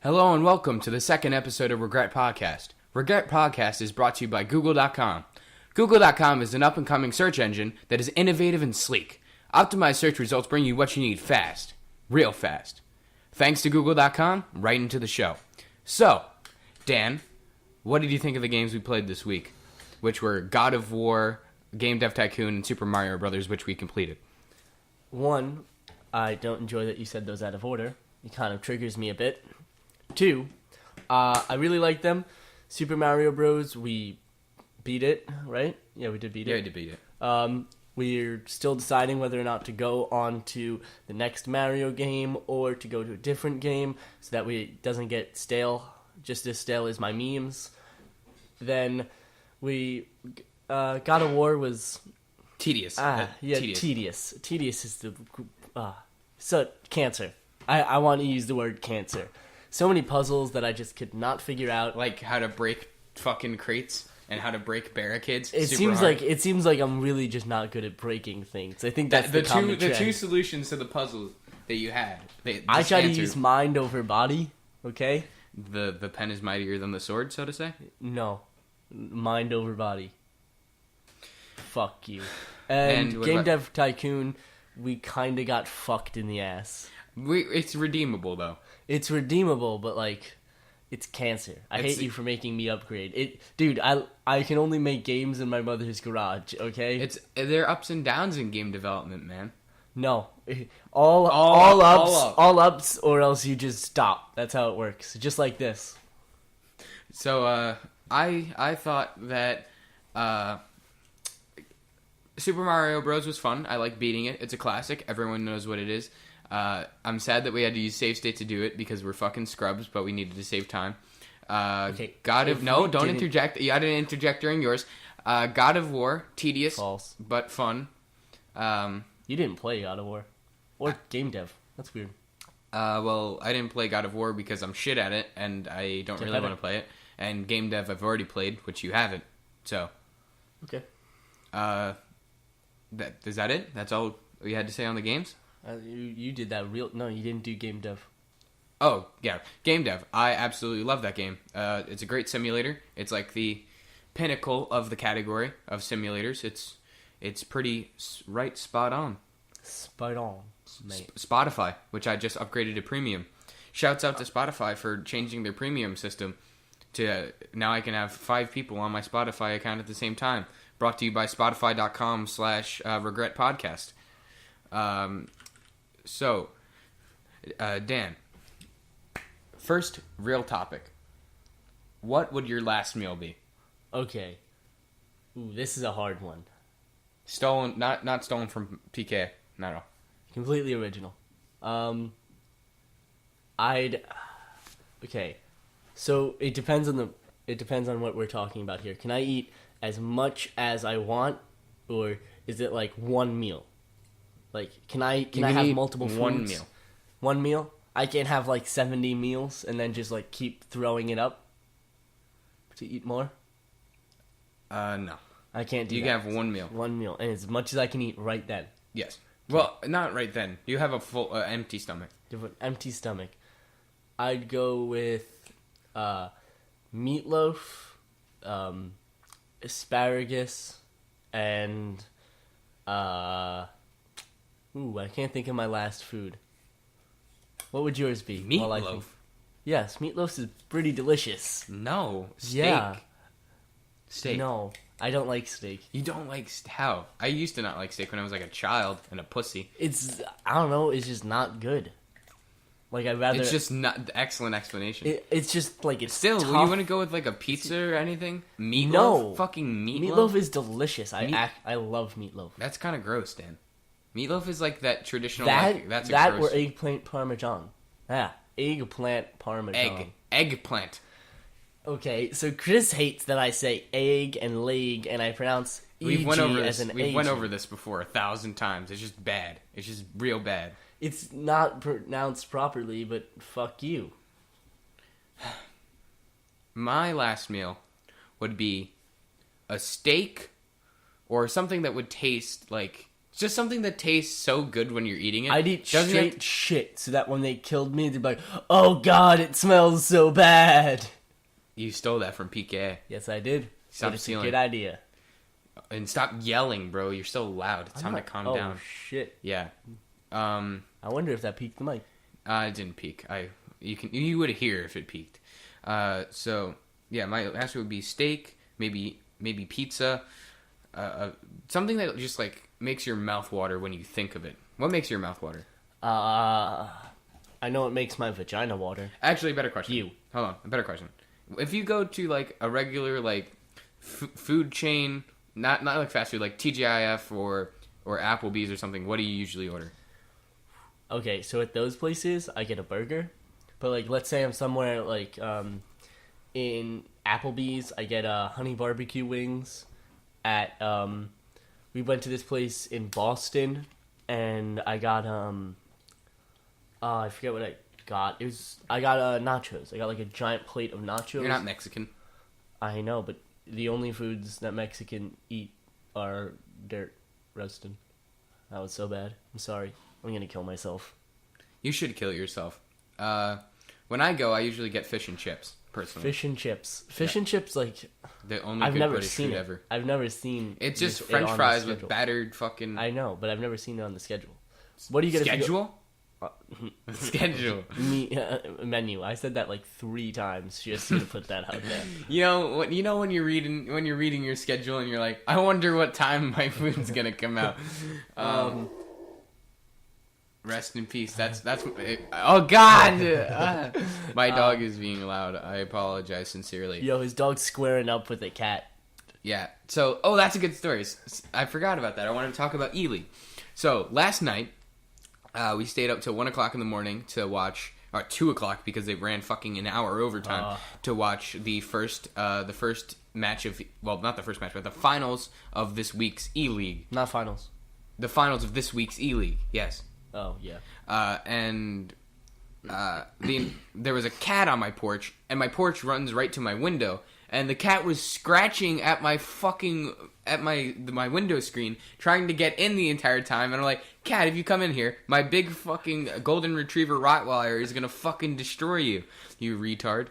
Hello and welcome to the second episode of Regret Podcast. Regret Podcast is brought to you by Google.com. Google.com is an up-and-coming search engine that is innovative and sleek. Optimized search results bring you what you need fast. Real fast. Thanks to Google.com, right into the show. So, Dan, what did you think of the games we played this week? Which were God of War, Game Dev Tycoon, and Super Mario Brothers, which we completed. One, I don't enjoy that you said those out of order. It kind of triggers me a bit. Two, I really like them. Super Mario Bros. We beat it, right? Yeah, we did beat it. Yeah, we did beat it. We're still deciding whether or not to go on to the next Mario game or to go to a different game so that it doesn't get stale, just as stale as my memes. Then God of War was... Tedious. Tedious. Tedious is the... So, cancer. I want to use the word cancer. So many puzzles that I just could not figure out. Like how to break fucking crates and how to break barricades. It seems like I'm really just not good at breaking things. I think that's the two solutions to the puzzle that you had. I try to use mind over body. Okay. The pen is mightier than the sword, so to say. No, mind over body. Fuck you. And Game Dev Tycoon, we kind of got fucked in the ass. It's redeemable though. It's redeemable, but like, it's cancer. I hate you for making me upgrade. Dude, I can only make games in my mother's garage, okay? There are ups and downs in game development, man. No. All ups, or else you just stop. That's how it works. Just like this. So, I thought that, Super Mario Bros. Was fun. I like beating it. It's a classic. Everyone knows what it is. I'm sad that we had to use save state to do it because we're fucking scrubs, but we needed to save time. Okay. Don't interject. You had to interject during yours. God of War, tedious, false, but fun. You didn't play God of War or Game Dev. That's weird. Well, I didn't play God of War because I'm shit at it, and I don't really want to play it. And Game Dev I've already played, which you haven't. So, okay. Is that it? That's all you had to say on the games? You did that No, you didn't do Game Dev. Oh, yeah. Game Dev. I absolutely love that game. It's a great simulator. It's like the pinnacle of the category of simulators. It's pretty spot on. Spot on, mate. Spotify, which I just upgraded to premium. Shouts out to Spotify for changing their premium system to now I can have 5 people on my Spotify account at the same time. Brought to you by Spotify.com/Regret Podcast. So, Dan, first real topic. What would your last meal be? Okay. Ooh, this is a hard one. Stolen, not stolen from PK, not at all. Completely original. Okay. So it depends on what we're talking about here. Can I eat as much as I want, or is it like one meal? Like, can I have multiple foods? One meal. One meal? I can't have like 70 meals and then just like keep throwing it up to eat more? No. I can't do that. You can have one meal. One meal. And as much as I can eat right then. Yes. Well, not right then. You have a full, empty stomach. Different empty stomach. I'd go with meatloaf, asparagus, and I can't think of my last food. What would yours be? Meatloaf? Yes, meatloaf is pretty delicious. No. Steak. Yeah. Steak. No, I don't like steak. You don't like... How? I used to not like steak when I was like a child and a pussy. I don't know, it's just not good. Like, I'd rather... It's just not... Excellent explanation. It's just, like, it's Still, tough. Would you want to go with, like, a pizza or anything? Meatloaf? No. Fucking meatloaf? Meatloaf is delicious. I love meatloaf. That's kind of gross, Dan. Meatloaf is like that traditional... That or eggplant parmesan. Yeah, eggplant parmesan. Eggplant. Okay, so Chris hates that I say egg and leg, and I pronounce We've went over this before 1,000 times. It's just bad. It's just real bad. It's not pronounced properly, but fuck you. My last meal would be a steak or something that would taste like Just something that tastes so good when you're eating it. I'd eat Doesn't straight it- shit so that when they killed me, they'd be like, "Oh God, it smells so bad." You stole that from PK. Yes, I did. Stop But it's stealing. a good idea. And stop yelling, bro. You're so loud. It's time to calm down. Shit. Yeah. I wonder if that peaked the mic. It didn't peak. You would hear if it peaked. So yeah, my answer would be steak, maybe pizza, something that just like makes your mouth water when you think of it. What makes your mouth water? I know it makes my vagina water. Actually, a better question. You. Hold on, a better question. If you go to like a regular like food chain, not like fast food, like TGIF or Applebee's or something, what do you usually order? Okay, so at those places, I get a burger. But, like, let's say I'm somewhere, like, in Applebee's, I get honey barbecue wings. At, we went to this place in Boston, and I got, I forget what I got. I got nachos. I got, like, a giant plate of nachos. You're not Mexican. I know, but the only foods that Mexican eat are dirt roasted. That was so bad. I'm sorry. I'm gonna kill myself. You should kill yourself. When I go, I usually get fish and chips, personally. Fish and chips. Fish and chips, like, The only I've good never British seen food it. ever. I've never seen It's just it French on the fries with schedule. battered fucking... I know, but I've never seen it on the schedule. What do you get Schedule? Schedule. Menu. I said that like 3 times just to put that out there. You know when you're reading your schedule and you're like, I wonder what time my food's gonna come out. Rest in peace. That's oh God! My dog is being loud. I apologize sincerely. Yo, his dog's squaring up with a cat. Yeah. So, that's a good story. I forgot about that. I wanted to talk about Ely. So last night, we stayed up till 1 o'clock in the morning to watch, or 2 o'clock because they ran fucking an hour overtime to watch the first match of, well, not the first match, but the finals of this week's E-League. Not finals. The finals of this week's E-League. Yes. Oh, yeah. There was a cat on my porch, and my porch runs right to my window, and the cat was scratching at my window screen, trying to get in the entire time, and I'm like, cat, if you come in here, my big fucking golden retriever Rottweiler is gonna fucking destroy you, you retard.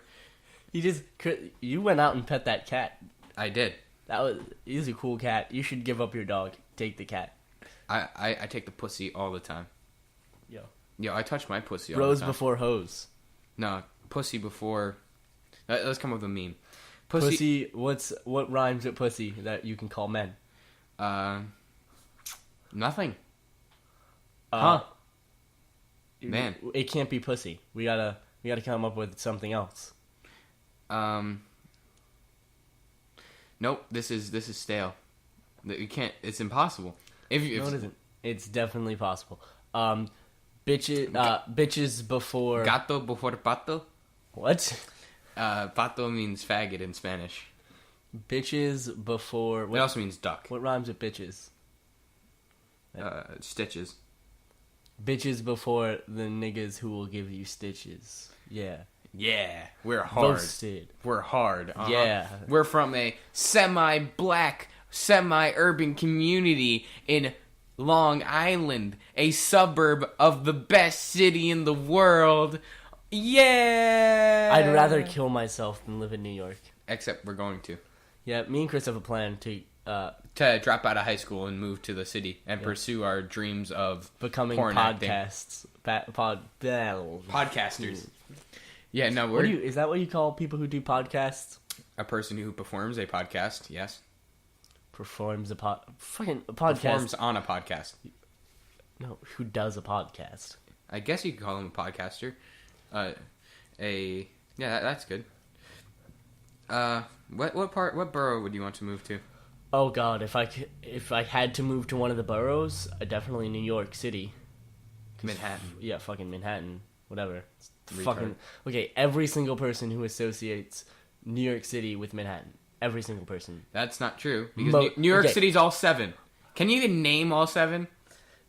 You went out and pet that cat. I did. He's a cool cat. You should give up your dog. Take the cat. I take the pussy all the time. Yo, I touch my pussy all Bros the time. before hoes. No, pussy before... Let's come up with a meme. Pussy, what rhymes with pussy that you can call men? Nothing. Huh? Man. It can't be pussy. We gotta come up with something else. Nope. This is stale. You can't. It's impossible. No, it isn't. It's definitely possible. Bitches before... Gato before pato? What? Pato means faggot in Spanish. Bitches before... It also means duck. What rhymes with bitches? Stitches. Bitches before the niggas who will give you stitches. Yeah. Yeah. We're hard. Roasted. We're hard. Uh-huh. Yeah. We're from a semi-black, semi-urban community in Long Island, a suburb of the best city in the world. Yeah! I'd rather kill myself than live in New York. Except we're going to. Yeah, me and Chris have a plan to drop out of high school and move to the city and pursue our dreams of becoming porn podcasts. Podcasters. Yeah, no, is that what you call people who do podcasts? A person who performs a podcast, yes. Performs a podcast. Performs on a podcast. No, who does a podcast? I guess you could call him a podcaster. That's good. What borough would you want to move to? Oh God, if I had to move to one of the boroughs, definitely New York City. Manhattan. Yeah, fucking Manhattan. Whatever. Retard. Okay, every single person who associates New York City with Manhattan. Every single person. That's not true. Because New York City's all 7. Can you even name all 7?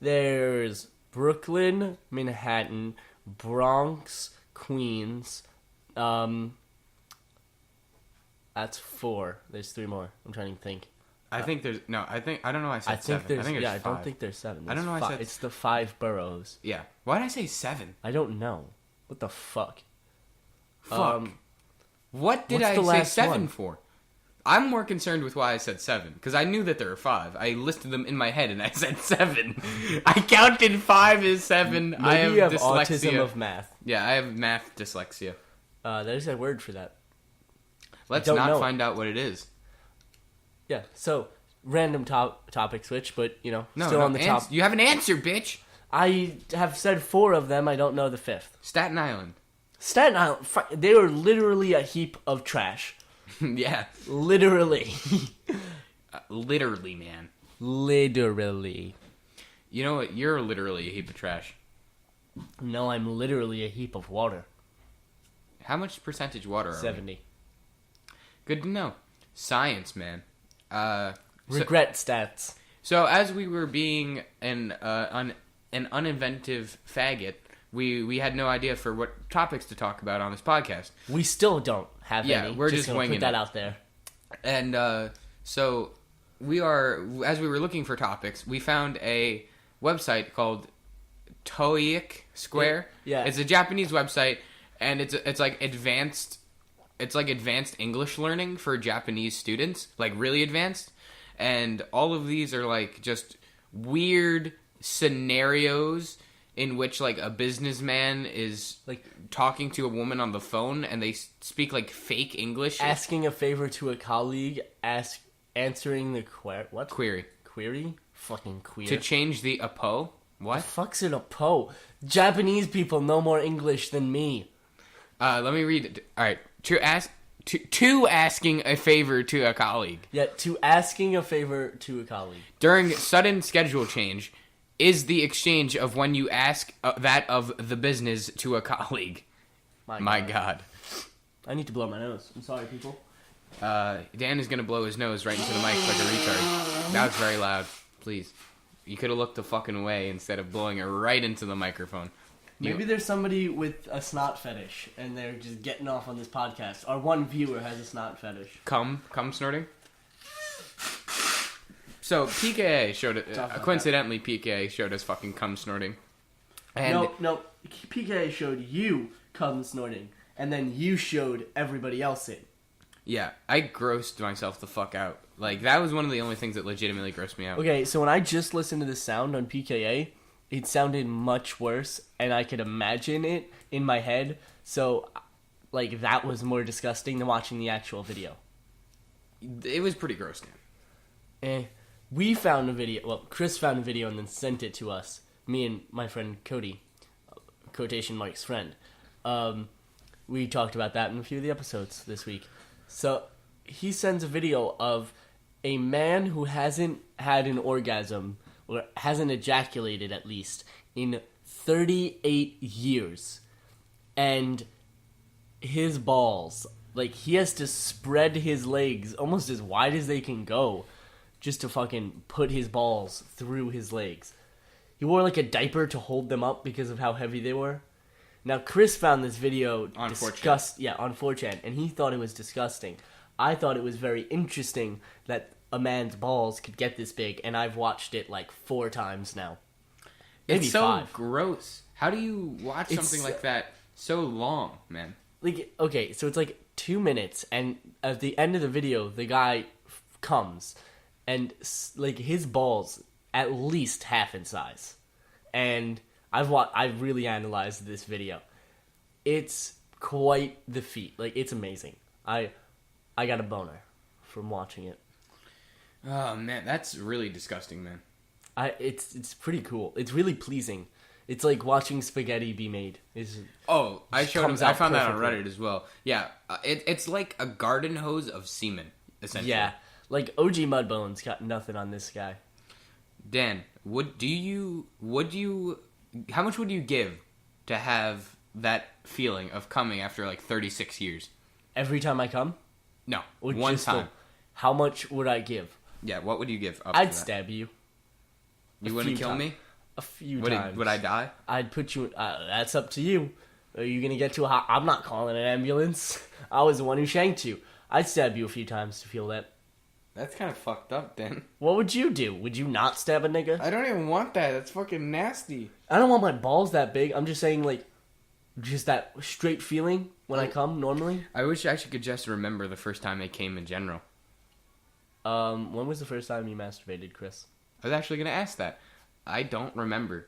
There's Brooklyn, Manhattan, Bronx, Queens. That's 4. There's 3 more. I'm trying to think. I think there's no. I don't know. I said I think 7. there's I think yeah. it's I 5. don't think there's 7. I don't know. I said It's the 5 boroughs. yeah. Why did I say 7? I don't know. What the fuck? Fuck. What did what's I the say last 7 one? for? I'm more concerned with why I said 7 because I knew that there were 5. I listed them in my head and I said 7. I counted 5 as 7. Maybe I have you have dyslexia. autism of math. Yeah, I have math dyslexia. There's a word for that. Let's don't not know find out what it is. Yeah. So random topic switch, but No, still no, on the top. You have an answer, bitch. I have said 4 of them. I don't know the 5th. Staten Island. Staten Island. They were literally a heap of trash. Yeah. Literally. Literally, man. Literally. You know what? You're literally a heap of trash. No, I'm literally a heap of water. How much percentage water are 70. Good to know. Science, man. Regret stats. So as we were being an uninventive faggot, we had no idea for what topics to talk about on this podcast. We still don't have Yeah, any. we're just gonna winging put that it. out there. And so as we were looking for topics, we found a website called Toeic Square. Yeah. It's a Japanese website, and it's like advanced English learning for Japanese students, like really advanced. And all of these are like just weird scenarios in which like a businessman is like talking to a woman on the phone and they speak like fake English. Asking a favor to a colleague, answering the Query. Query? Fucking queer. To change the apo? What? The fuck's it a po? Japanese people know more English than me. Let me read it. All right. To asking a favor to a colleague. Yeah, to asking a favor to a colleague. During sudden schedule change is the exchange of when you ask that of the business to a colleague. My God. I need to blow my nose. I'm sorry, people. Dan is going to blow his nose right into the mic like a retard. That was very loud. Please. You could have looked the fucking way instead of blowing it right into the microphone. Maybe there's somebody with a snot fetish, and they're just getting off on this podcast. Our one viewer has a snot fetish. Cum snorting? So, PKA showed it. Coincidentally, PKA showed us fucking cum snorting. And No. PK showed you cum snorting, and then you showed everybody else it. yeah, I grossed myself the fuck out. Like, that was one of the only things that legitimately grossed me out. Okay, so when I just listened to the sound on PKA, it sounded much worse, and I could imagine it in my head. So, like, that was more disgusting than watching the actual video. It was pretty gross, man. We found a video. Well, Chris found a video and then sent it to us. Me and my friend Cody, quotation marks friend. We talked about that in a few of the episodes this week. So he sends a video of a man who hasn't had an orgasm, or hasn't ejaculated at least, in 38 years. And his balls, like, he has to spread his legs almost as wide as they can go just to fucking put his balls through his legs. He wore like a diaper to hold them up because of how heavy they were. Now, Chris found this video on 4chan, and he thought it was disgusting. I thought it was very interesting that a man's balls could get this big, and I've watched it like 4 times now. Maybe it's so 5. gross. How do you watch something like that so long, man? Like, okay, so it's like 2 minutes, and at the end of the video, the guy comes, and like his balls at least half in size. And I've really analyzed this video. It's quite the feat. Like, it's amazing. I got a boner from watching it. Oh man, that's really disgusting, man. It's pretty cool. It's really pleasing. It's like watching spaghetti be made. I found that on Reddit as well. Yeah, it's like a garden hose of semen, essentially. Yeah, like OG Mudbones got nothing on this guy. Dan, how much would you give to have that feeling of coming after like 36 years? Every time I come? No, Or one just time. How much would I give? Yeah, what would you give up I'd to that? stab you. You wouldn't kill me? A few times. Would I die? I'd put you... that's up to you. Are you going to get to a... I'm not calling an ambulance. I was the one who shanked you. I'd stab you a few times to feel that. That's kind of fucked up, then. What would you do? Would you not stab a nigga? I don't even want that. That's fucking nasty. I don't want my balls that big. I'm just saying, like, just that straight feeling when I come normally. I wish I actually could just remember the first time I came in general. When was the first time you masturbated, Chris? I was actually going to ask that. I don't remember.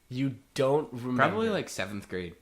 You don't remember? Probably like 7th grade.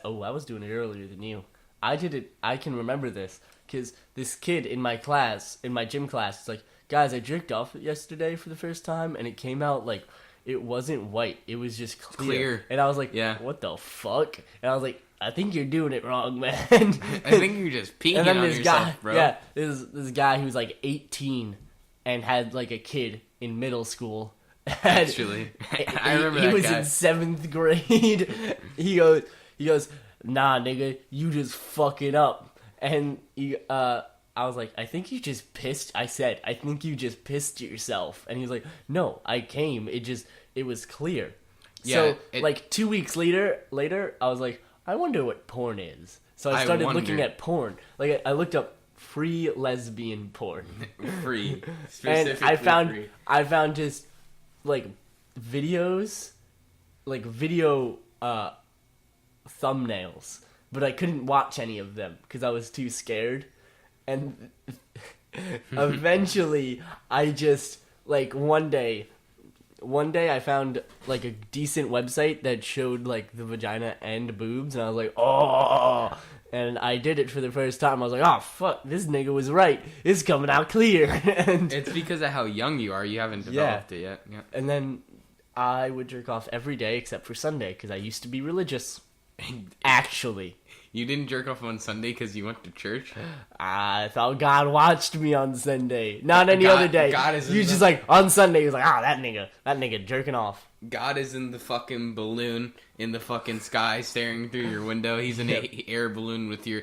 I was doing it earlier than you. I did it. I can remember this because this kid in my class, in my gym class, is like, guys, I jerked off yesterday for the first time, and it came out like it wasn't white. It was just clear. And I was like, yeah, what the fuck? And I was like, I think you're doing it wrong, man. I think you're just peeing and then on this yourself, guy, bro. Yeah, this guy who was like 18 and had like a kid in middle school. Actually, I remember that He was guy. in 7th grade. He goes, nah, nigga, you just fuck it up. And I was like, I think you just pissed. I said, I think you just pissed yourself. And he was like, no, I came. It was clear. Yeah, so like 2 weeks later, I was like, I wonder what porn is. So I started looking at porn. Like I looked up free lesbian porn. Free. And I found just like videos, like video thumbnails, but I couldn't watch any of them because I was too scared. And eventually I just like one day I found like a decent website that showed like the vagina and boobs, and I was like, oh, and I did it for the first time. I was like, oh fuck, this nigga was right, it's coming out clear. And it's because of how young you are. You haven't developed it yet. Yeah. And then I would jerk off every day except for Sunday because I used to be religious. Actually, you didn't jerk off on Sunday because you went to church? I thought God watched me on Sunday, not any other day. God is you just like on Sunday. He was like, that nigga jerking off. God is in the fucking balloon in the fucking sky, staring through your window. He's in an air balloon with your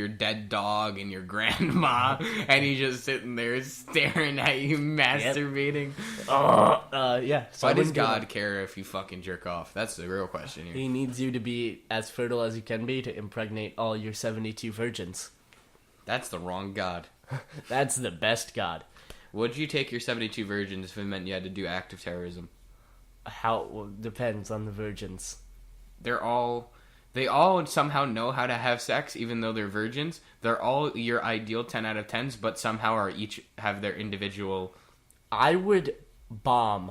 dead dog and your grandma, and he's just sitting there staring at you, masturbating. Yeah. So why does God care if you fucking jerk off? That's the real question here. He needs you to be as fertile as you can be to impregnate all your 72 virgins. That's the wrong God. That's the best God. Would you take your 72 virgins if it meant you had to do active terrorism? Depends on the virgins. They all somehow know how to have sex, even though they're virgins. They're all your ideal 10 out of 10s, but somehow are each have their individual. I would bomb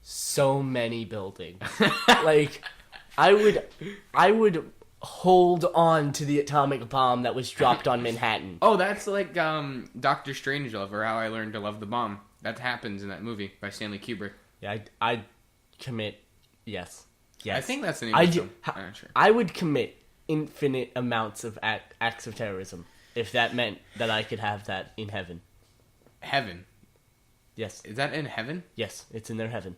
so many buildings. Like, I would hold on to the atomic bomb that was dropped on Manhattan. Oh, that's like Dr. Strangelove, or How I Learned to Love the Bomb. That happens in that movie by Stanley Kubrick. Yeah, I'd commit. Yes. I think that's the name of the film. Sure. I would commit infinite amounts of acts of terrorism if that meant that I could have that in heaven. Heaven? Yes. Is that in heaven? Yes, it's in their heaven.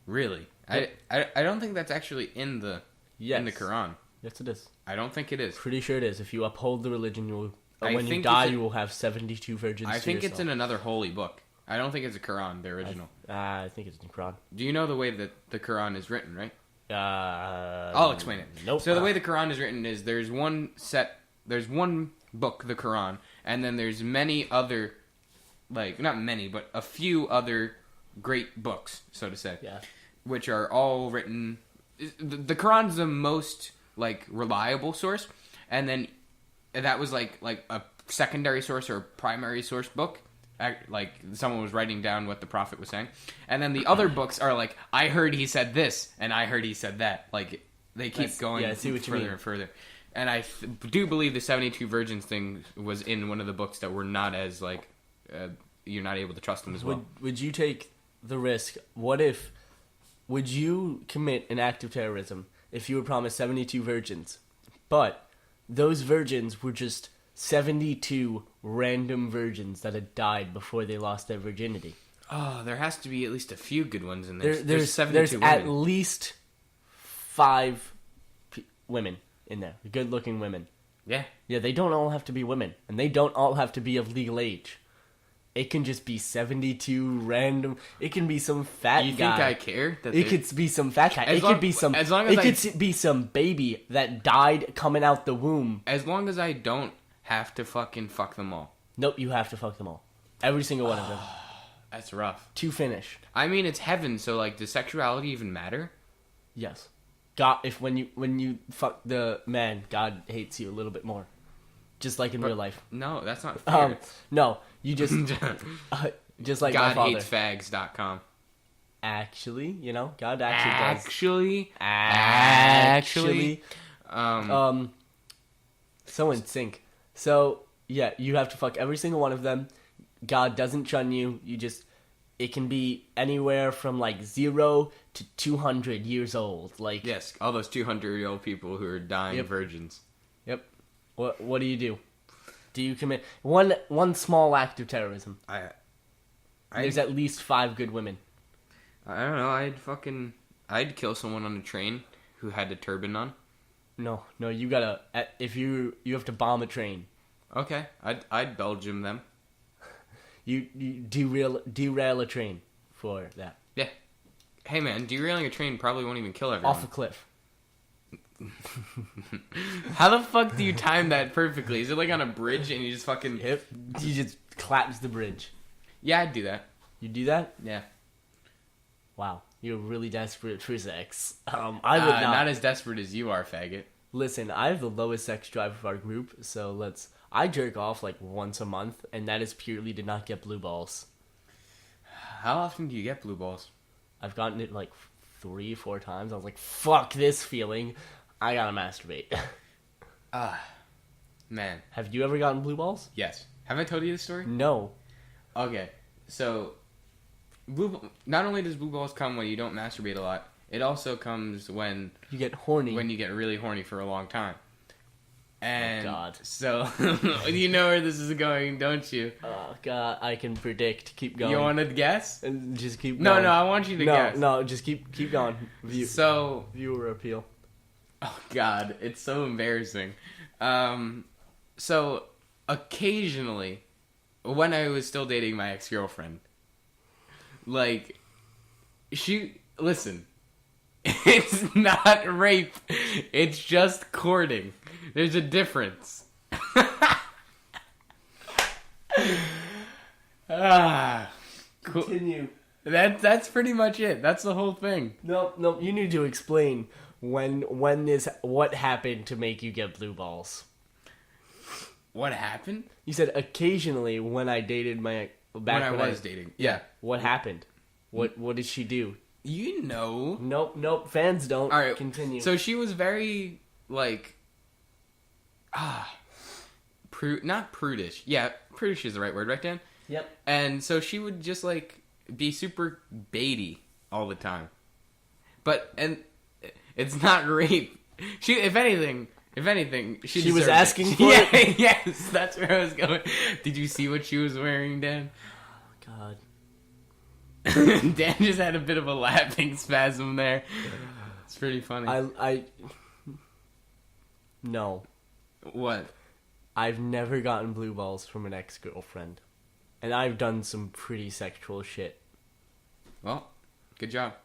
Really? Yep. I don't think that's actually in the Quran. Yes, it is. I don't think it is. Pretty sure it is. If you uphold the religion, when you die, you will have 72 virgins. I think it's in another holy book. I don't think it's a Quran, the original. I think it's in the Quran. Do you know the way that the Quran is written, right? I'll explain it. Nope. So the way the Quran is written is there's one book, the Quran, and then there's many other, like, not many, but a few other great books, so to say. Yeah. Which are all written. The Quran's the most, like, reliable source, and then that was like a secondary source or a primary source book. Like, someone was writing down what the prophet was saying. And then the other books are like, I heard he said this, and I heard he said that. Like, they keep going I see what you further mean. and further. And I do believe the 72 virgins thing was in one of the books that were not as, like, you're not able to trust them as well. Would you take the risk? Would you commit an act of terrorism if you were promised 72 virgins, but those virgins were just 72 random virgins that had died before they lost their virginity? Oh, there has to be at least a few good ones in there. There's 72 at women. least 5 women in there, good-looking women. Yeah. Yeah, they don't all have to be women, and they don't all have to be of legal age. It can just be 72 random. It can be some fat guy. You think I care? It could be some fat guy. It could be some. It could be some baby that died coming out the womb. As long as I don't have to fucking fuck them all. Nope, you have to fuck them all. Every single one of them. That's rough. To finish. I mean, it's heaven, so like, does sexuality even matter? Yes. God, if when you fuck the man, God hates you a little bit more. Just like in real life. No, that's not fair. No, you just just like my father. GodHatesFags.com. Actually, God actually does. Actually. So in sync. So yeah, you have to fuck every single one of them. God doesn't shun you. It can be anywhere from like 0 to 200 years old. Like Yes, all those 200-year-old people who are dying virgins. Yep. What do you do? Do you commit one small act of terrorism? There's at least 5 good women. I don't know. I'd kill someone on a train who had a turban on. No, you gotta. If you have to bomb a train. Okay, I'd Belgium them. You derail a train for that. Yeah. Hey man, derailing a train probably won't even kill everyone. Off a cliff. How the fuck do you time that perfectly? Is it like on a bridge and you just fucking... Yep. You just collapse the bridge. Yeah, I'd do that. You do that? Yeah. Wow. You're really desperate for sex. I would not. Not as desperate as you are, faggot. Listen, I have the lowest sex drive of our group, so I jerk off like once a month, and that is purely to not get blue balls. How often do you get blue balls? I've gotten it like 3-4 times. I was like, fuck this feeling. I gotta masturbate. Man. Have you ever gotten blue balls? Yes. Have I told you this story? No. Okay. So, not only does blue balls come when you don't masturbate a lot, it also comes when... You get horny. When you get really horny for a long time. And oh, God. So, you know where this is going, don't you? Oh, God, I can predict. Keep going. You want to guess? Just keep going. No, I want you to guess. No, just keep going. Viewer appeal. Oh, God, it's so embarrassing. So, occasionally, when I was still dating my ex-girlfriend, like, listen, it's not rape, it's just courting. There's a difference. Cool. Continue. That's pretty much it. That's the whole thing. No, you need to explain what happened to make you get blue balls. What happened? You said occasionally when I dated my... When I was dating. Yeah. What happened? What did she do? You know. Nope. Fans don't. All right. Continue. So she was very, like... not prudish. Yeah, prudish is the right word, right, Dan? Yep. And so she would just, like, be super baity all the time. And it's not rape. If anything, she was asking for it. it. Yes, that's where I was going. Did you see what she was wearing, Dan? Oh, God. Dan just had a bit of a laughing spasm there. It's pretty funny. No. What? I've never gotten blue balls from an ex-girlfriend. And I've done some pretty sexual shit. Well, good job.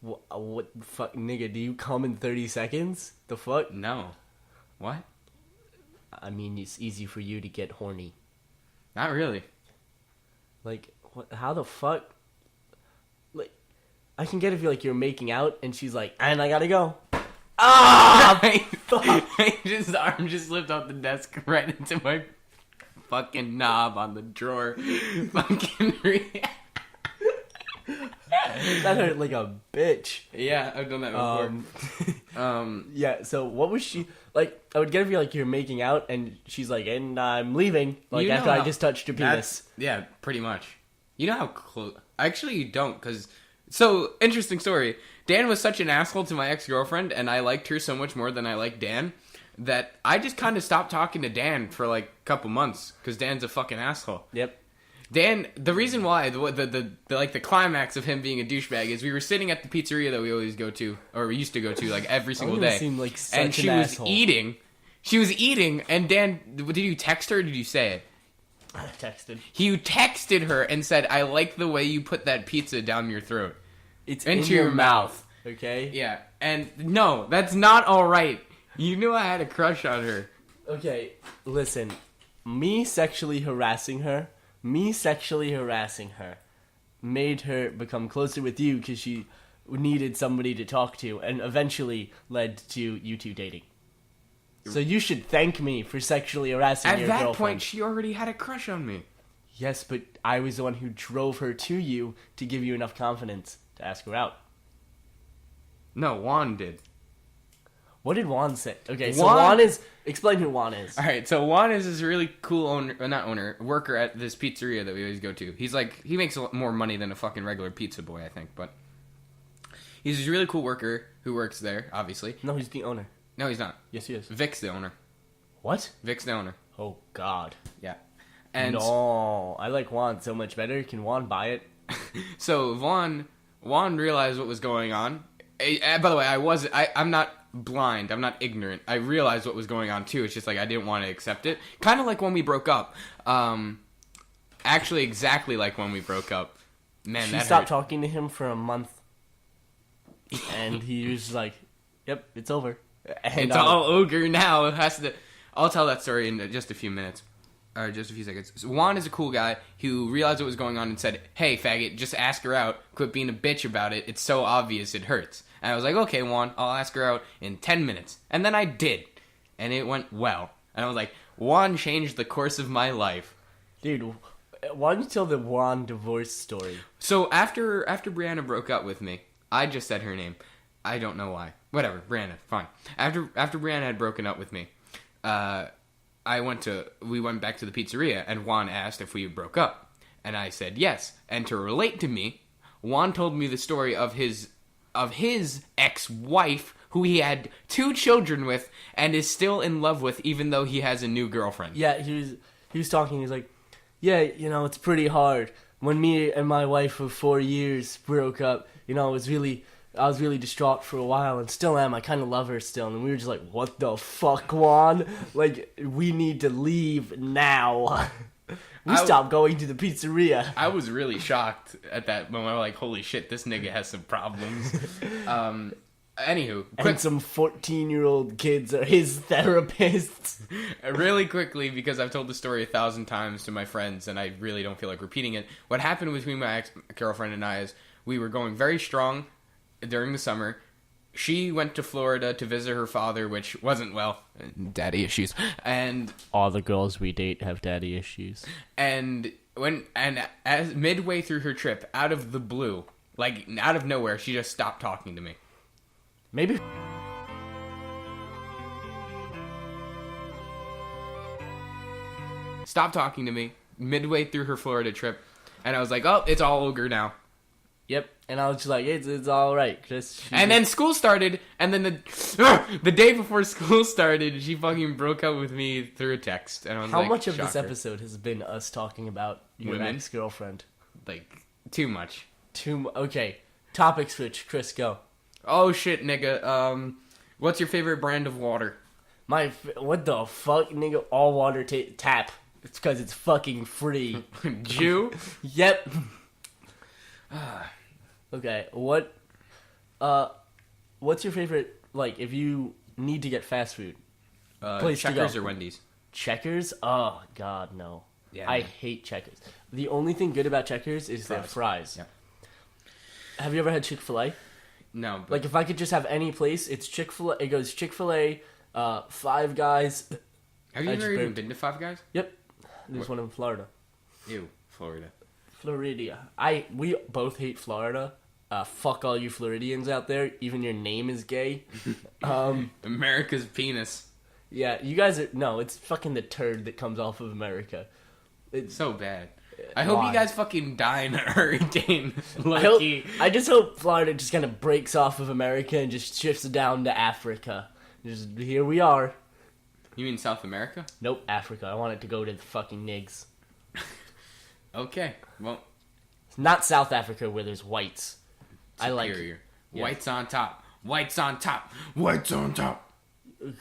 What the fuck, nigga? Do you come in 30 seconds? The fuck? No. What? I mean, it's easy for you to get horny. Not really. Like, what? How the fuck? Like, I can get if you're making out and she's like, and I gotta go. Ah! His arm just slipped off the desk right into my fucking knob on the drawer. Fucking That hurt like a bitch. Yeah, I've done that before. Yeah, so what was she... Like, I would get if you're making out and she's like, and I'm leaving. Like, after I just touched your penis. Yeah, pretty much. You know how close... Actually, you don't, because... So, interesting story. Dan was such an asshole to my ex-girlfriend, and I liked her so much more than I liked Dan, that I just kind of stopped talking to Dan for, like, a couple months, because Dan's a fucking asshole. Yep. Dan, the reason why, the climax of him being a douchebag is we were sitting at the pizzeria that we always go to, or we used to go to, like, every single day. Seemed like such and she an was asshole. eating. She was eating, and Dan, did you text her or did you say it? I texted. He texted her and said, I like the way you put that pizza down your throat. It's into in your mouth. Okay? Yeah. And no, that's not alright. You knew I had a crush on her. Okay, listen. Me sexually harassing her me sexually harassing her made her become closer with you because she needed somebody to talk to, and eventually led to you two dating. So you should thank me for sexually harassing your girlfriend. At that point, she already had a crush on me. Yes, but I was the one who drove her to you to give you enough confidence to ask her out. No, Juan did. What did Juan say? Okay, so Juan is... Explain who Juan is. Alright, so Juan is this really cool worker at this pizzeria that we always go to. He's like, he makes a lot more money than a fucking regular pizza boy, I think, but... He's this really cool worker who works there, obviously. No, he's the owner. No, he's not. Yes, he is. Vic's the owner. What? Vic's the owner. Oh, God. Yeah. And no, I like Juan so much better. Can Juan buy it? So Juan realized what was going on. By the way, I'm not blind. I'm not ignorant. I realized what was going on too. It's just like I didn't want to accept it. Kind of like when we broke up. Actually, exactly like when we broke up. Man, she stopped talking to him for a month, and he was like, "Yep, it's over." And it's all ogre now. I'll tell that story in just a few minutes. Or just a few seconds. So Juan is a cool guy who realized what was going on and said, "Hey, faggot, just ask her out. Quit being a bitch about it. It's so obvious it hurts." And I was like, "Okay, Juan, I'll ask her out in 10 minutes." And then I did. And it went well. And I was like, Juan changed the course of my life. Dude, why don't you tell the Juan divorce story? So after Brianna broke up with me, I just said her name. I don't know why. Whatever, Brianna, fine. After Brianna had broken up with me, we went back to the pizzeria, and Juan asked if we broke up. And I said yes. And to relate to me, Juan told me the story of his ex-wife, who he had 2 children with, and is still in love with, even though he has a new girlfriend. Yeah, he was talking, he's like, "Yeah, it's pretty hard. When me and my wife of 4 years broke up, I was really distraught for a while, and still am. I kind of love her still." And we were just like, "What the fuck, Juan? Like, we need to leave now." We stopped going to the pizzeria. I was really shocked at that moment. I'm like, holy shit, this nigga has some problems. Anywho. And some 14-year-old kids are his therapists. Really quickly, because I've told the story 1,000 times to my friends, and I really don't feel like repeating it. What happened between my ex-girlfriend and I is we were going very strong during the summer. She went to Florida to visit her father, which wasn't well. Daddy issues. And all the girls we date have daddy issues. And as midway through her trip, out of the blue, like out of nowhere, she just stopped talking to me. Maybe. Stopped talking to me midway through her Florida trip, and I was like, "Oh, it's all ogre now." Yep, and I was just like, it's all right, Chris. And then school started, and then the day before school started, she fucking broke up with me through a text. And I was How like, much of shocker. this episode has been us talking about your Women? ex-girlfriend? Like, too much. Okay, topic switch. Chris, go. Oh shit, nigga. What's your favorite brand of water? What the fuck, nigga? All water tap. It's because it's fucking free. Jew? Yep. Okay, what's your favorite, like, if you need to get fast food? Place Checkers to go. or Wendy's? Checkers? Oh, God, no. Yeah, I man. hate Checkers. The only thing good about Checkers is their fries. Yeah. Have you ever had Chick-fil-A? No. But Like, if I could just have any place, it's Chick-fil-A. It goes Chick-fil-A, Five Guys. have you ever even been to Five Guys? Yep. There's one in Florida. Ew, Florida. Florida. We both hate Florida. Fuck all you Floridians out there. Even your name is gay. America's penis. Yeah, you guys are... No, it's fucking the turd that comes off of America. It's so bad. I hope you guys fucking die in a hurricane. I just hope Florida just kind of breaks off of America and just shifts down to Africa. Just, here we are. You mean South America? Nope, Africa. I want it to go to the fucking nigs. Okay, well... It's not South Africa where there's whites. Superior. Yeah. Whites on top. Whites on top. Whites on top.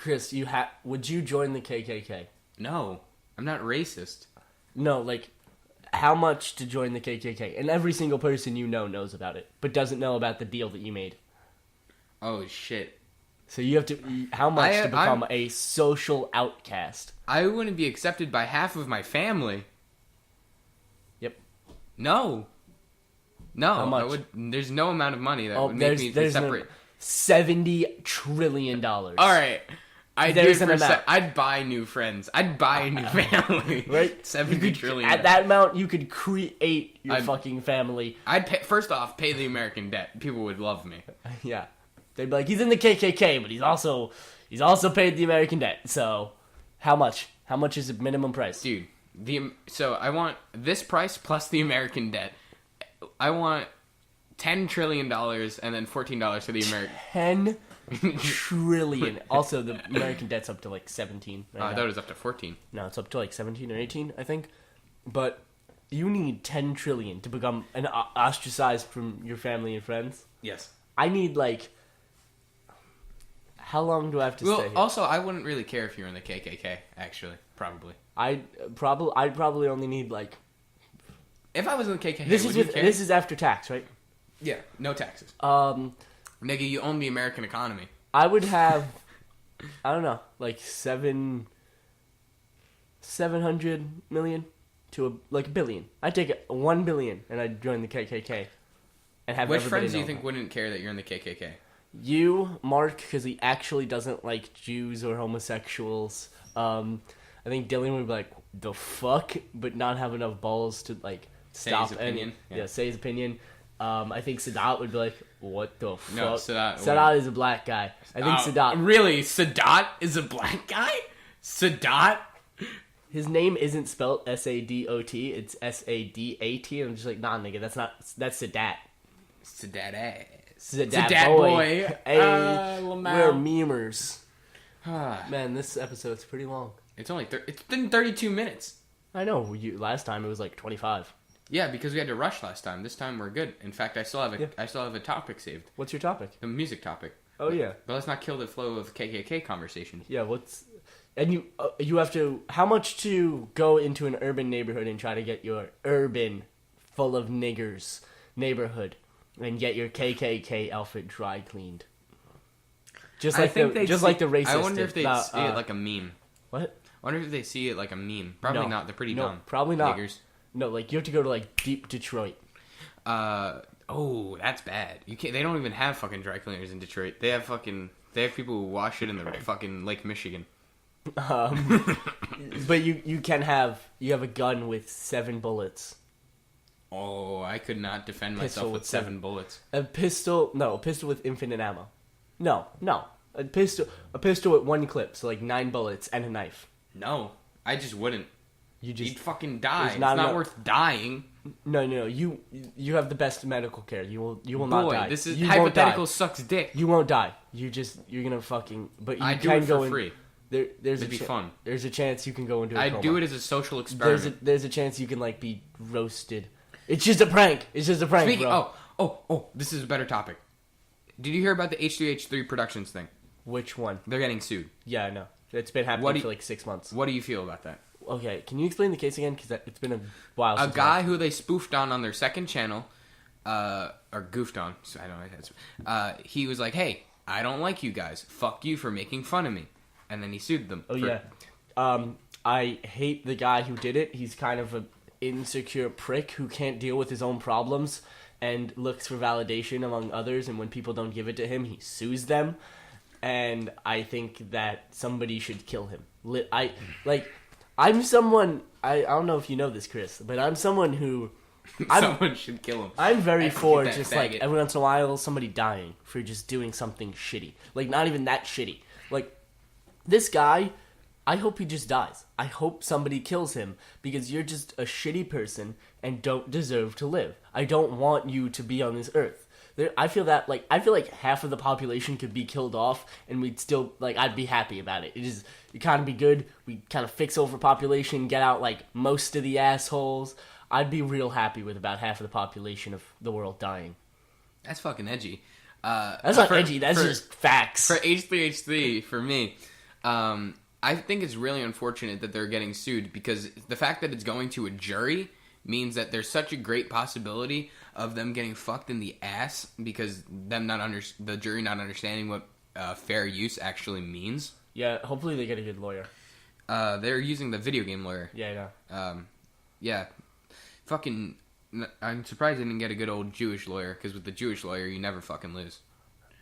Chris, would you join the KKK? No, I'm not racist. No, like, how much to join the KKK? And every single person you know knows about it, but doesn't know about the deal that you made. Oh, shit. So you have to... How much to become a social outcast? I wouldn't be accepted by half of my family. No. No. How much? I would. There's no amount of money that would make me separate. $70 trillion. All right. I'd buy new friends. I'd buy a new family. Right? 70 trillion. At that amount, you could create your fucking family. I'd first off pay the American debt. People would love me. Yeah. They'd be like, he's in the KKK, but he's also paid the American debt. So, how much? How much is the minimum price? Dude, so I want this price plus the American debt. I want $10 trillion and then $14 for the American. 10 trillion. Also, the American debt's up to like 17. Right I thought it was up to 14. No, it's up to like 17 or 18, I think. But you need 10 trillion to become an ostracized from your family and friends. Yes. I need like. How long do I have to stay here? Also, I wouldn't really care if you were in the KKK. Actually, probably. I'd probably only need like. If I was in the KKK, this is after tax, right? Yeah, no taxes. Nigga, you own the American economy. I would have, I don't know, like 700 million to a billion. I'd take 1 billion and I'd join the KKK and have. Which friends do you think wouldn't care that you're in the KKK? You, Mark, because he actually doesn't like Jews or homosexuals. I think Dylan would be like, the fuck, but not have enough balls to like stop his opinion. Say his opinion. I think Sadat would be like, what the fuck? No, Sadat is a black guy. I think Sadat. Really? Sadat is a black guy? Sadat? His name isn't spelled Sadot, it's Sadat. I'm just like, nah, nigga, that's Sadat. Sadat boy. Hey, we're memers. Man, this episode's pretty long. It's been 32 minutes. I know. Last time it was like 25. Yeah, because we had to rush last time. This time we're good. In fact, I still have a topic saved. What's your topic? The music topic. Oh yeah. But let's not kill the flow of KKK conversation. Yeah. You have to. How much to go into an urban neighborhood and try to get your urban, full of niggers neighborhood, and get your KKK outfit dry cleaned. Just like the racist. I wonder if they see it like a meme. What? I wonder if they see it like a meme. Probably not. They're pretty dumb. Probably not. Niggers. No, like you have to go to like deep Detroit. Oh, that's bad. You can't. They don't even have fucking dry cleaners in Detroit. They have people who wash it in the fucking Lake Michigan. But you have a gun with 7 bullets. Oh, I could not defend myself with 7 bullets. A pistol with infinite ammo. No, a pistol with 1 clip, so like 9 bullets and a knife. No, I just wouldn't. You'd fucking die. It's not not worth dying. No. You have the best medical care. You will not die. This is hypothetical sucks dick. You won't die. You're gonna fucking. But you can go for free. It'd be fun. There's a chance you can go into a coma. I'd do it as a social experiment. There's a chance you can like be roasted. It's just a prank. Bro. Oh, this is a better topic. Did you hear about the H3H3 Productions thing? Which one? They're getting sued. Yeah, I know. It's been happening for like 6 months. What do you feel about that? Okay, can you explain the case again? Because it's been a while since a guy who they spoofed on their second channel, or goofed on, so I don't know. He was like, hey, I don't like you guys. Fuck you for making fun of me. And then he sued them. Yeah. I hate the guy who did it. He's kind of an insecure prick who can't deal with his own problems and looks for validation among others, and when people don't give it to him, he sues them. And I think that somebody should kill him. I'm someone, I don't know if you know this, Chris, but I'm someone who... Someone should kill him. I'm very for just like every once in a while somebody dying for just doing something shitty. Like not even that shitty. Like this guy, I hope he just dies. I hope somebody kills him because you're just a shitty person and don't deserve to live. I don't want you to be on this earth. I feel like half of the population could be killed off, and we'd still I'd be happy about it. It kind of be good. We kind of fix overpopulation, get out like most of the assholes. I'd be real happy with about half of the population of the world dying. That's fucking edgy. That's not edgy. That's just facts. For H3H3, for me, I think it's really unfortunate that they're getting sued because the fact that it's going to a jury means that there's such a great possibility of them getting fucked in the ass because the jury not understanding what fair use actually means. Yeah, hopefully they get a good lawyer. They're using the video game lawyer. Yeah, I know. Yeah. Fucking I'm surprised they didn't get a good old Jewish lawyer, because with the Jewish lawyer, you never fucking lose.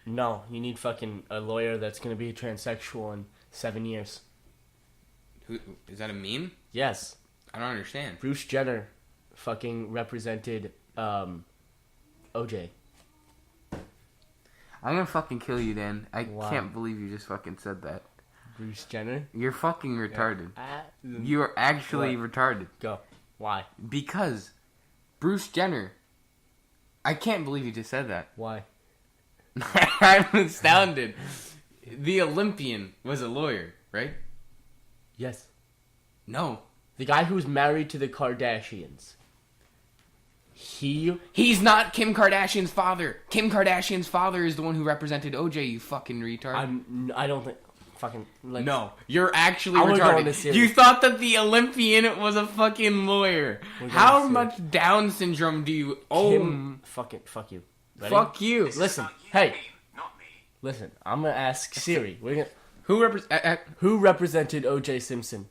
No, you need fucking a lawyer that's gonna be transsexual in 7 years. Who is that a meme? Yes. I don't understand. Bruce Jenner fucking represented OJ. I'm gonna fucking kill you, Dan. I Wow. can't believe you just fucking said that. Bruce Jenner? You're fucking retarded. Yeah. You are actually retarded. Go. Why? Because Bruce Jenner. I can't believe you just said that. Why? I'm astounded. The Olympian was a lawyer, right? Yes. No. The guy who's married to the Kardashians. He's not Kim Kardashian's father. Kim Kardashian's father is the one who represented OJ, you fucking retard. I don't think... Fucking... Like, No, you're actually I wanna go on retarded. this series. You thought that the Olympian was a fucking lawyer. We're going How to much Down syndrome do you own? Kim... Fuck you. Ready? Fuck you. Listen. Hey. Listen. I'm gonna ask Siri. Who Who represented O.J. Simpson?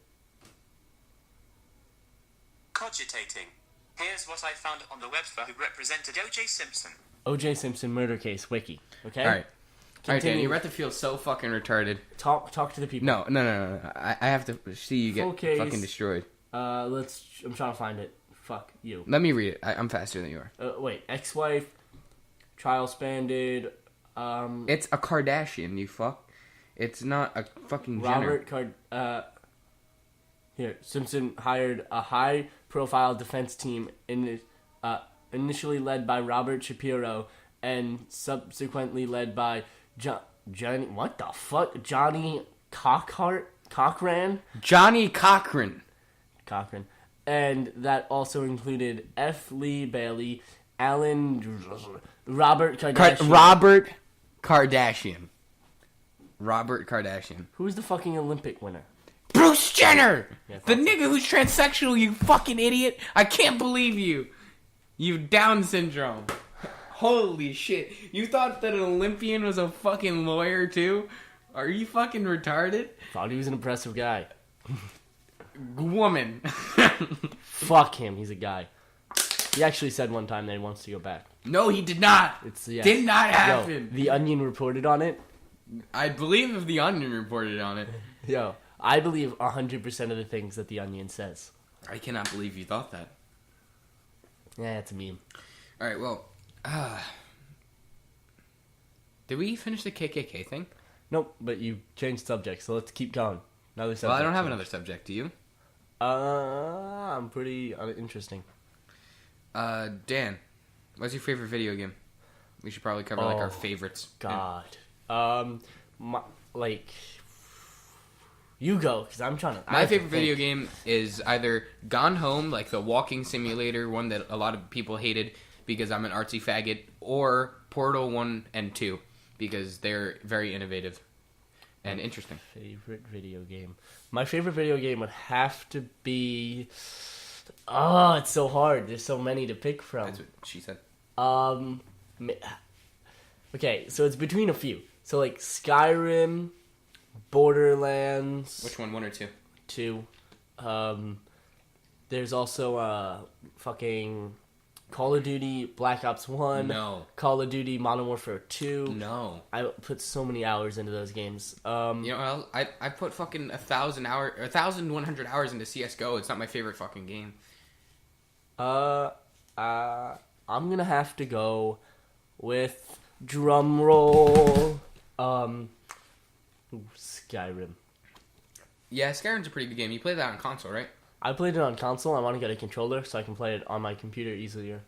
Cogitating. Here's what I found on the web for who represented O.J. Simpson. O.J. Simpson murder case wiki. Okay. All right. All right, Dan, Continue. you're about to feel so fucking retarded. Talk to the people. No. I have to see you get Full case. fucking destroyed. I'm trying to find it. Fuck you. Let me read it. I'm faster than you are. Wait. Ex-wife. Trial spanned. It's a Kardashian, you fuck. It's not a fucking Jenner. Here, Simpson hired a high-profile defense team initially led by Robert Shapiro and subsequently led by Johnny. What the fuck? Johnny Cochran. Johnny Cochran. And that also included F. Lee Bailey, Robert Kardashian. Robert Kardashian. Who's the fucking Olympic winner? Bruce Jenner! Yeah, The nigga who's transsexual, you fucking idiot! I can't believe you! You Down syndrome. Holy shit. You thought that an Olympian was a fucking lawyer too? Are you fucking retarded? Thought he was an impressive guy. Woman. Fuck him, he's a guy. He actually said one time that he wants to go back. No, he did not. Did not happen. Yo, The Onion reported on it. I believe if The Onion reported on it. Yo, I believe 100% of the things that The Onion says. I cannot believe you thought that. Yeah, it's a meme. Alright, well. Did we finish the KKK thing? Nope, but you changed subject, so let's keep going. Another subject. Well, I don't have another subject. Do you? I'm pretty interesting. Dan, what's your favorite video game? We should probably cover our favorites. God. You go, because I'm trying to... My favorite video game is either Gone Home, like the walking simulator, one that a lot of people hated because I'm an artsy faggot, or Portal 1 and 2, because they're very innovative and interesting. Favorite video game. My favorite video game would have to be... Oh, it's so hard. There's so many to pick from. That's what she said. Okay, so it's between a few. So, like, Skyrim, Borderlands... Which one? 1 or 2? 2. There's also, fucking... Call of Duty Black Ops 1. No. Call of Duty Modern Warfare 2. No. I put so many hours into those games. You know, I put fucking 1,100 hours into CSGO. It's not my favorite fucking game. I'm gonna have to go with drum roll. Skyrim. Yeah, Skyrim's a pretty good game. You play that on console, right? I played it on console. I want to get a controller so I can play it on my computer easier.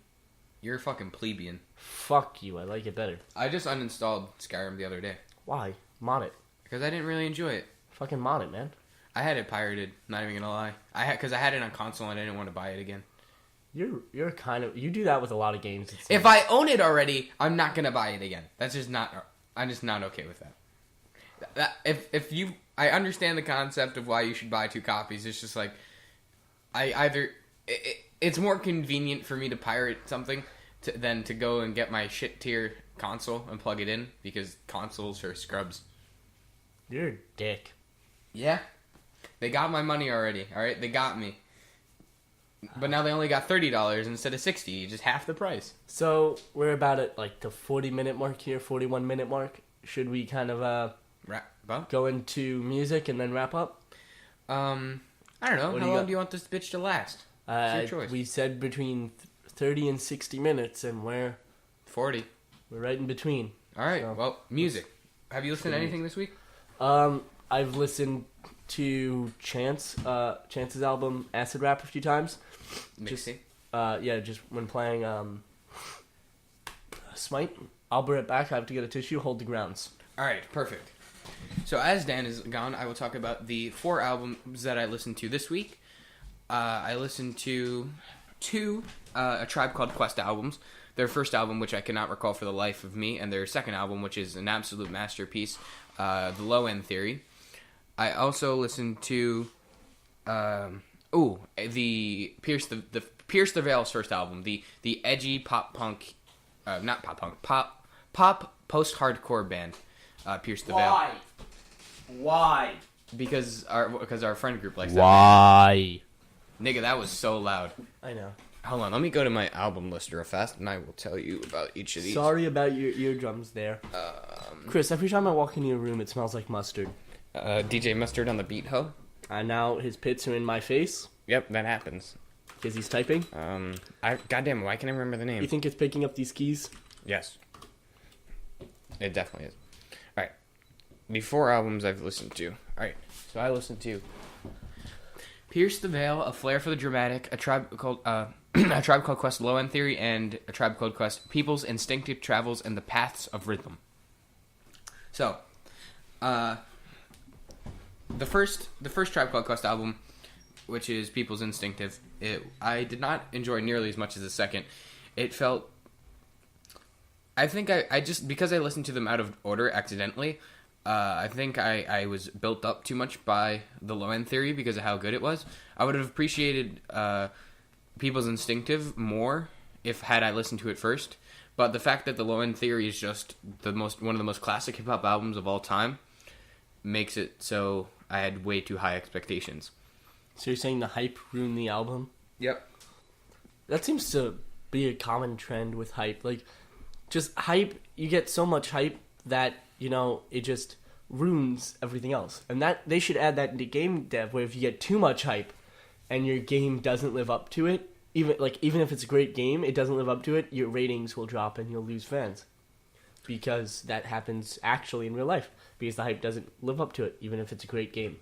You're a fucking plebeian. Fuck you. I like it better. I just uninstalled Skyrim the other day. Why? Mod it. Because I didn't really enjoy it. Fucking mod it, man. I had it pirated. Not even gonna lie. Because I had it on console and I didn't want to buy it again. You're kind of... You do that with a lot of games. If I own it already, I'm not gonna buy it again. That's just not... I'm just not okay with that. If you... I understand the concept of why you should buy 2 copies. It's just like... It's more convenient for me to pirate something than to go and get my shit tier console and plug it in, because consoles are scrubs. You're a dick. Yeah. They got my money already, alright? They got me. But now they only got $30 instead of $60, just half the price. So we're about at like the 40-minute mark here, 41-minute mark. Should we kind of Wrap up? go into music and then wrap up? I don't know. What do How you long got? do you want this bitch to last? It's your choice. We said between 30 and 60 minutes, and we're 40. right in between. All right. So, well, music. Have you listened to anything this week? I've listened to Chance's album Acid Rap a few times. Mixy. Just when playing Smite. I'll be right back. I have to get a tissue. Hold the grounds. All right. Perfect. So as Dan is gone, I will talk about the 4 albums that I listened to this week. I listened to 2 A Tribe Called Quest albums. Their first album, which I cannot recall for the life of me, and their second album, which is an absolute masterpiece, The Low End Theory. I also listened to the Pierce the Veil's first album, the edgy pop punk, not pop punk, pop post hardcore band, Pierce the Veil. Why? Because our friend group likes Why? that. Nigga, that was so loud. I know. Hold on, let me go to my album list real fast, and I will tell you about each of these. Sorry about your eardrums there. Chris, every time I walk into your room, it smells like mustard. DJ Mustard on the beat, ho? And now his pits are in my face Yep, that happens. because he's typing. Goddamn, why can't I remember the name? You think it's picking up these keys? Yes. It definitely is. Alright. The 4 albums I've listened to. Alright, so I listened to Pierce the Veil, A Flair for the Dramatic, A Tribe Called A Tribe Called Quest Low End Theory, and A Tribe Called Quest People's Instinctive Travels and the Paths of Rhythm. So, the first Tribe Called Quest album, which is People's Instinctive, I did not enjoy nearly as much as the second. It felt... I think I just... Because I listened to them out of order accidentally, I think I was built up too much by the Low End Theory because of how good it was. I would have appreciated People's Instinctive more had I listened to it first. But the fact that the Low End Theory is just one of the most classic hip hop albums of all time makes it so I had way too high expectations. So you're saying the hype ruined the album? Yep. That seems to be a common trend with hype. Like, just hype, you get so much hype that, it just ruins everything else. And that they should add that into game dev, where if you get too much hype and your game doesn't live up to it, even if it's a great game, it doesn't live up to it, your ratings will drop and you'll lose fans. Because that happens actually in real life. Because the hype doesn't live up to it, even if it's a great game.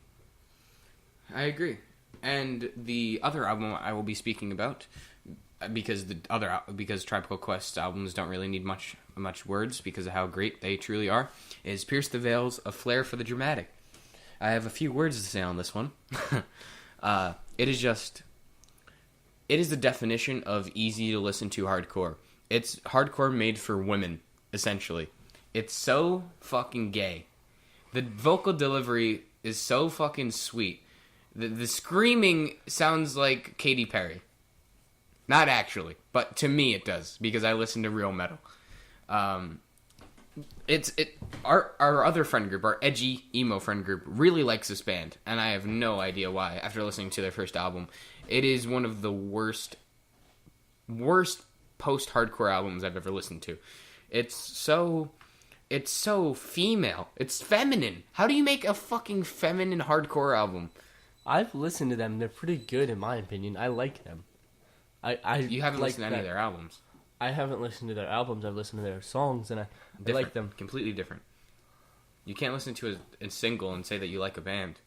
I agree. And the other album I will be speaking about, because Tribe Called Quest albums don't really need much words because of how great they truly are, is Pierce the Veil's A Flair for the Dramatic. I have a few words to say on this one. It is the definition of easy to listen to hardcore. It's hardcore made for women, essentially. It's so fucking gay. The vocal delivery is so fucking sweet. The screaming sounds like Katy Perry. Not actually, but to me it does, because I listen to real metal. Our other friend group, our edgy emo friend group, really likes this band, and I have no idea why. After listening to their first album, it is one of the worst post-hardcore albums I've ever listened to. It's so female. It's feminine. How do you make a fucking feminine hardcore album? I've listened to them. They're pretty good, in my opinion. I like them. You haven't listened to any of their albums. I haven't listened to their albums. I've listened to their songs, and I like them. Completely different. You can't listen to a single and say that you like a band.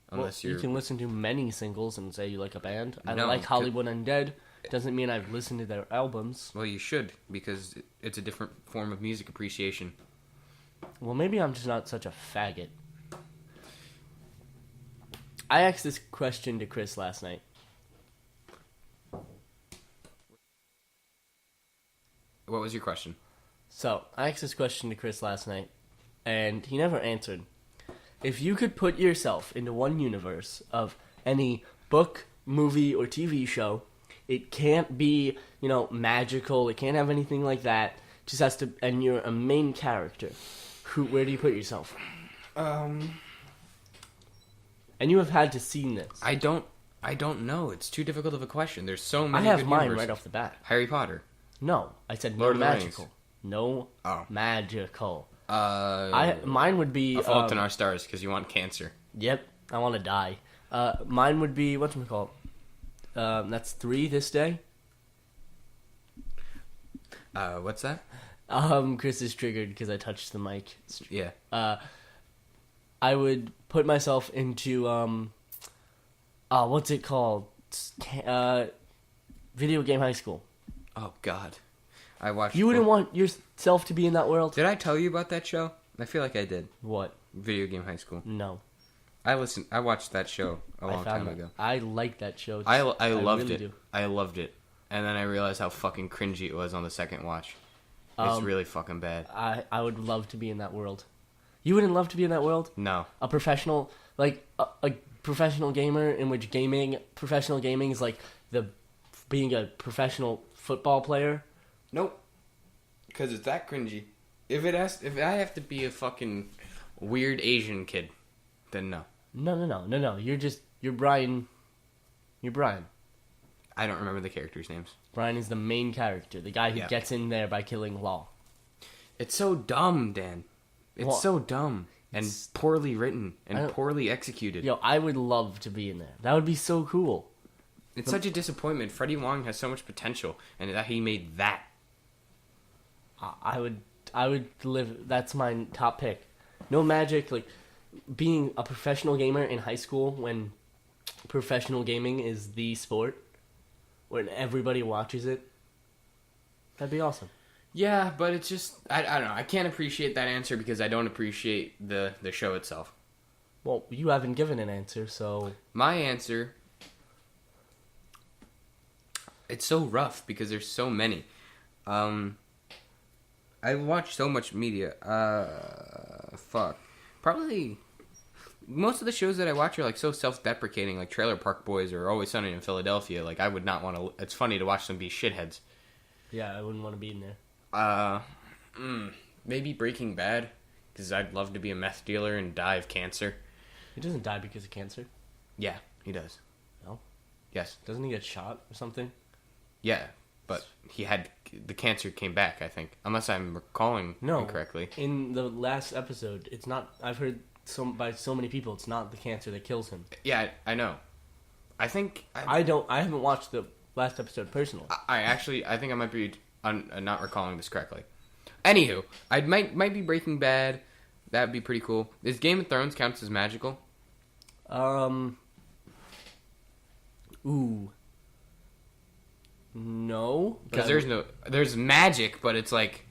Unless you can listen to many singles and say you like a band. I No, like Hollywood Undead. Doesn't mean I've listened to their albums. Well, you should, because it's a different form of music appreciation. Well, maybe I'm just not such a faggot. I asked this question to Chris last night. What was your question? So, I asked this question to Chris last night, and he never answered. If you could put yourself into one universe of any book, movie, or TV show, it can't be, magical, it can't have anything like that, it just has to, and you're a main character. Where do you put yourself? And you have had to see this. I don't I don't know. It's too difficult of a question. There's so I many have good mine universes. right off the bat. Harry Potter. No, I said Lord no of the Rings. magical. No Oh. magical. Uh, Mine would be. A Fault in Our Stars, because you want cancer. Yep, I want to die. Mine would be whatchamacallit? That's 3 this day. What's that? Chris is triggered because I touched the mic. Yeah. I would put myself into what's it called? Video game high school. Oh, God. I watched... You wouldn't want yourself to be in that world? Did I tell you about that show? I feel like I did. What? Video Game High School. No. I watched that show a long time that. ago. I like that show. I loved really it. do. I loved it. And then I realized how fucking cringy it was on the second watch. It's really fucking bad. I would love to be in that world. You wouldn't love to be in that world? No. A professional, like a professional gamer in which professional gaming is like being a professional football player. Nope. Because it's that cringy. If I have to be a fucking weird Asian kid, then no. No. You're Brian. You're Brian. I don't remember the characters' names. Brian is the main character, the guy who Yeah. gets in there by killing Law. It's so dumb, Dan. It's so dumb and poorly written and poorly executed. Yo, I would love to be in there. That would be so cool. It's such a disappointment. Freddie Wong has so much potential, and that he made that. I would live. That's my top pick. No magic, like being a professional gamer in high school when professional gaming is the sport, when everybody watches it. That'd be awesome. Yeah, but it's just I don't know. I can't appreciate that answer because I don't appreciate the show itself. Well, you haven't given an answer, so My answer. It's so rough because there's so many. I watch so much media. Fuck. Probably most of the shows that I watch are like so self-deprecating, like Trailer Park Boys or Always Sunny in Philadelphia. Like I would not want to. It's funny to watch them be shitheads. yeah, I wouldn't want to be in there. Maybe Breaking Bad because I'd love to be a meth dealer and die of cancer. He doesn't die because of cancer. Yeah, he does. No, Yes. doesn't he get shot or something? Yeah, but he had the cancer came back. I think, unless I'm recalling incorrectly. In the last episode, it's not. I've heard by so many people, it's not the cancer that kills him. Yeah, I know. I think I haven't watched the last episode personally. I think I might be not recalling this correctly. Anywho, I might be Breaking Bad. That'd be pretty cool. Is Game of Thrones counts as magical? Ooh. No, Because there's magic, but it's like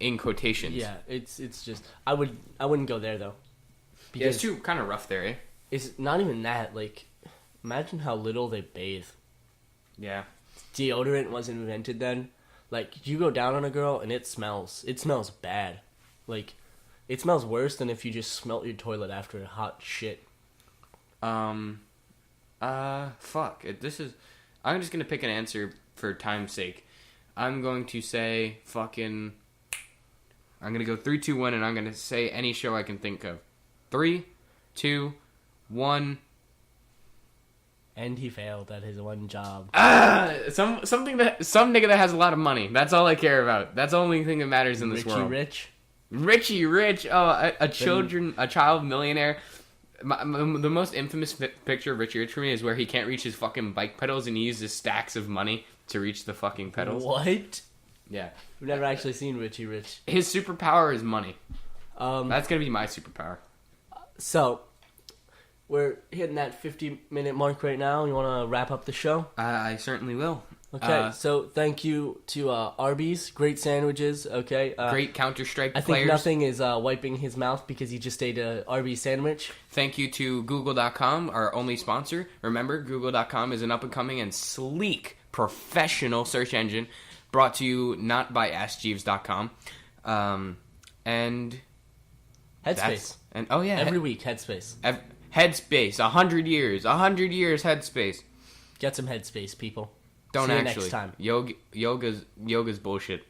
in quotations. Yeah, it's just I wouldn't go there though. Yeah, it's too kind of rough there, eh? It's not even that. Like, imagine how little they bathe. Yeah. Deodorant wasn't invented then. Like, you go down on a girl and it smells. It smells bad. Like, it smells worse than if you just smelt your toilet after a hot shit. Fuck. I'm just gonna pick an answer for time's sake. I'm going to say fucking... I'm gonna go 3, 2, 1, and I'm gonna say any show I can think of. 3, 2, 1... And he failed at his one job. Some nigga that has a lot of money. That's all I care about. That's the only thing that matters in this world. Richie Rich. Oh, a child millionaire. The most infamous picture of Richie Rich for me is where he can't reach his fucking bike pedals and he uses stacks of money to reach the fucking pedals. What? Yeah. We've never actually seen Richie Rich. His superpower is money. That's gonna be my superpower. So, we're hitting that 50-minute mark right now. You want to wrap up the show? I certainly will. Okay, so thank you to Arby's. Great sandwiches, okay? Great Counter-Strike I players. think nothing is wiping his mouth because he just ate a Arby's sandwich. Thank you to Google.com, our only sponsor. Remember, Google.com is an up-and-coming and sleek professional search engine brought to you not by AskJeeves.com. And... Headspace. Every week, Headspace. Headspace. 100 years. 100 years Headspace. Get some Headspace, people. Don't See you actually. next time. Yoga's bullshit.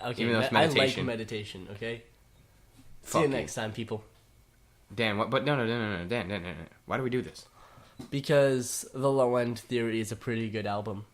Okay, Even though it's I meditation. like meditation, okay? Fuck See you you. next time, people. Dan, what? But no, Dan. Why do we do this? Because The Low End Theory is a pretty good album.